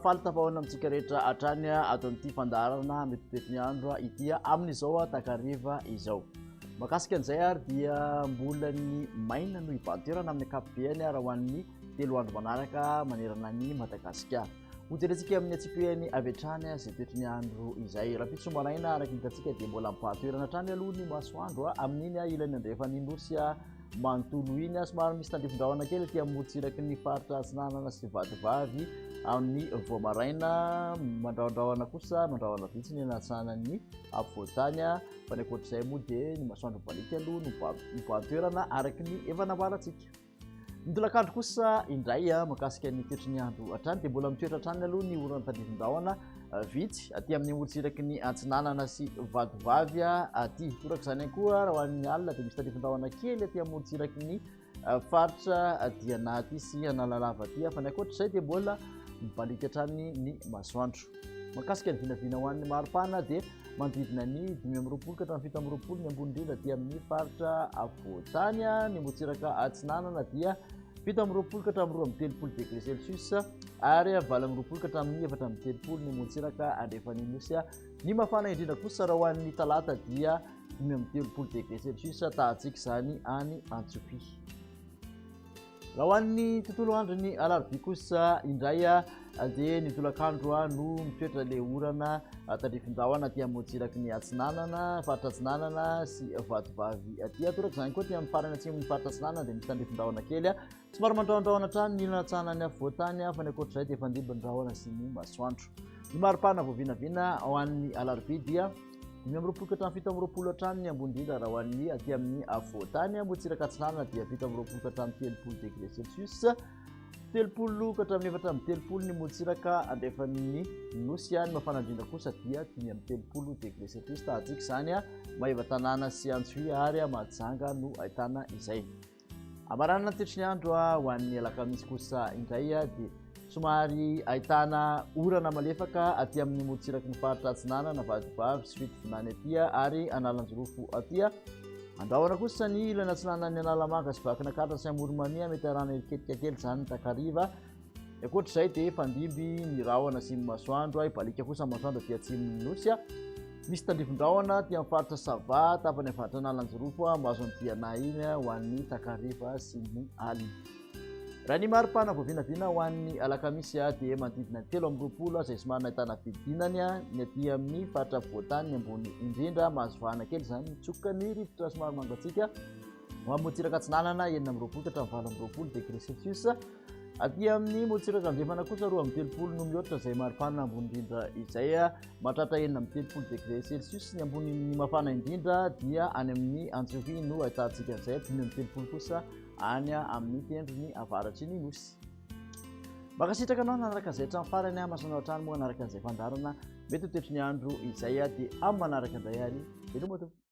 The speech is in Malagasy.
faly tapahoana amintsika rehetra hatrany ato amin'ity fandarana metotetiny andro ity amin'izao takariva izao. Makasika an'izay ary dia mbola ny maina no ibahan-toerana amin'ny ankapobeny raha ho an'ny 3 andro manaraka manerana ny Madagasikara. Hojerentsika amin'ny atsipirany avy hatrany izay toetriny andro izay. Raha pitso maraina araka hitantsika dia mbola mibahan-toerana hatrany aloha ny masoandro amin'iny ilany andrefany nosy manontolo iny somary misy tandrifin-drahona kely aty amorontsiraky ny faritra Atsinanana sy Vadivavy amin'ny voamaraina, mandrahondrahona kosa mandrahona vitsy ny anatsanan'ny afovoantany fa ny ankoatr'izay moa dia ny masoandro balika aloha no mibahan-toerana araky ny efa nambarantsika. Ny tolakandro kosa indray makasika ny toetry ny andro hatrany dia mbola mitoetra hatrany aloha ny orana tandrifin-drahona vitsy aty amin'ny amorontsiraky ny Atsinanana sy Vadivavy aty. Toraka izany ihany koa raha ho an'ny alina dia misy tandrifin-drahona kely aty amorontsiraky ny faritra Dianaty sy Analalava aty fa ny ankoatr'izay dia mbola mibalika hatrany ny masoandro. Makasika ny vinavina ho an'ny maripana dia manodidina ny 5 ka hatramin'ny 7 ny ambony indrindra aty amin'ny faritra afovoantany. Ny amorontsiraka Atsinanana dia 7 ka hatramin'ny 13 degré Celsius ary 8 ka hatramin'ny 13 ny amorontsiraka andrefanin'osy. Ny mafana indrindra kosa raha ho an'ny talata dia 13 degré Celsius tahantsika izany any Antsopy. Raha ho an'ny tontolo andro ny alarobia kosa indray dia ny tolakandro no mitoetra ilay orana tandrifin-drahona aty amorontsiraky ny Atsinanana, faritra Atsinanana sy Vadivavy aty. Toraka izany koa aty amin'ny farany atsimon'ny faritra Atsinanana dia misy tandrifin-drahona kely somary mandrahondrahona hatrany ny natsanany afovoantany fa ny ankoatr'izay dia efa andimby ny rahona sy ny masoandro. Ny maripana vao vinavina ho an'ny alarobia dia 20 ka hatramin'ny 17 hatrany ny ambony indrindra raha ho an'ny aty amin'ny afovoantany. Amorontsiraka Atsinanana dia 17 ka hatramin'ny 30 degré Celsius, 30 ka hatramin'ny 30 ny amorontsiraka andrefan'ny nosy. Ny mafana indrindra kosa dia 30 degré Celsius tahantsika izany Maevatanana sy Antsohihy ary Mahajanga no ahitana izay. Amaranana toetry ny andro ho an'ny alakamisy kosa indray dia somary ahitana orana malefaka aty amin'ny amorontsiraky ny faritra Atsinanana, Vadivavy sy Fitovinany aty ary Analanjorofo aty. Andrahona kosa ny ilany Atsinanana, Analamanga sy Vakinankaratra sy Amoronmania mety arahana ketika kely izany takariva. Ankoatr'izay dia fandimby ny rahona sy ny masoandro, ibalika kosa masoandro aty atsimon'ny nosy. Misy tandrifin-drahona aty amin'ny faritra Sava tapany amin'ny faritra Analanjorofo mahazo ny diana iny ho an'ny takariva sy ny alina. Raha ny maripana vao vinavina ho an'ny alakamisy dia manodidina 13 izay somary nahitana fidinany ny aty amin'ny faritra afovoantany ny ambony indrindra mahazo vahana kely izany mitsoka ny rivotra somary mangatsiaka. Amorontsiraka Atsinanana 19 ka hatramin'ny 20 degré Celsius. Aty amin'ny amorontsiraka andrefana kosa 30 no mihoatra izay maripana ambony indrindra izay mahatratra 30 degré Celsius. Ny ambony ny mafana indrindra dia any amin'ny Antsohihy no ahitantsika izay 30 kosa any amin'ny tendrony avaratriny nosy. Makasitraka anao nanaraka izay hatramin'ny farany masanao hatrany moa nanaraka an'izay fandarana mety ho toetry ny andro izay dia amin'ny manaraka indray ary veloma tompoko.